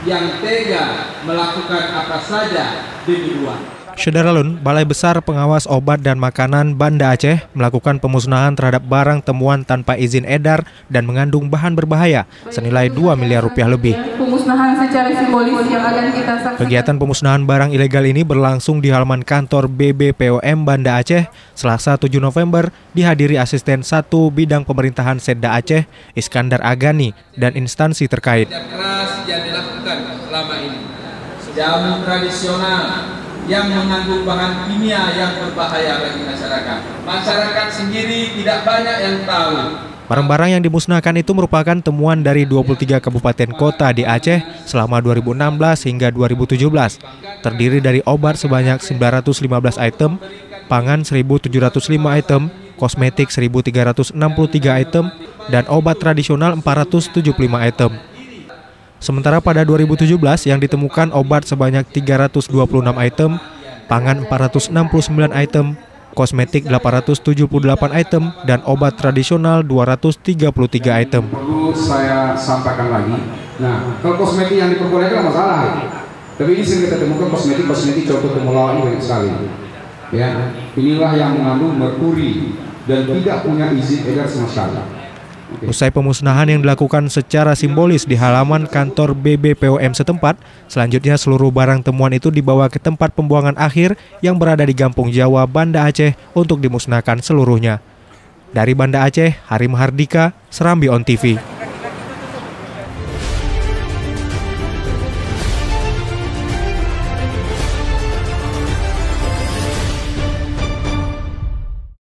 yang tega melakukan apa saja demi uang. Syederalun, Balai Besar Pengawas Obat dan Makanan Banda Aceh melakukan pemusnahan terhadap barang temuan tanpa izin edar dan mengandung bahan berbahaya senilai 2 miliar rupiah lebih. Pemusnahan secara simbolis yang akan kita saksikan. Kegiatan pemusnahan barang ilegal ini berlangsung di halaman kantor BBPOM Banda Aceh Selasa 7 November dihadiri Asisten 1 Bidang Pemerintahan Setda Aceh Iskandar Agani dan instansi terkait. Keras yang dilakukan selama ini. Jamu tradisional yang mengandung bahan kimia yang berbahaya bagi masyarakat. Masyarakat sendiri tidak banyak yang tahu. Barang-barang yang dimusnahkan itu merupakan temuan dari 23 kabupaten kota di Aceh selama 2016 hingga 2017. Terdiri dari obat sebanyak 915 item, pangan 1.705 item, kosmetik 1.363 item, dan obat tradisional 475 item. Sementara pada 2017 yang ditemukan obat sebanyak 326 item, pangan 469 item, kosmetik 878 item, dan obat tradisional 233 item. Perlu saya sampaikan lagi, nah kalau kosmetik yang diperbolehkan masalah, tapi ini sering kita temukan kosmetik contoh temulawak ini banyak sekali. Ya, inilah yang mengandung merkuri dan tidak punya izin edar sama sekali. Usai pemusnahan yang dilakukan secara simbolis di halaman kantor BBPOM setempat, selanjutnya seluruh barang temuan itu dibawa ke tempat pembuangan akhir yang berada di Gampung Jawa, Banda Aceh untuk dimusnahkan seluruhnya. Dari Banda Aceh, Hari Mahardika, Serambi On TV.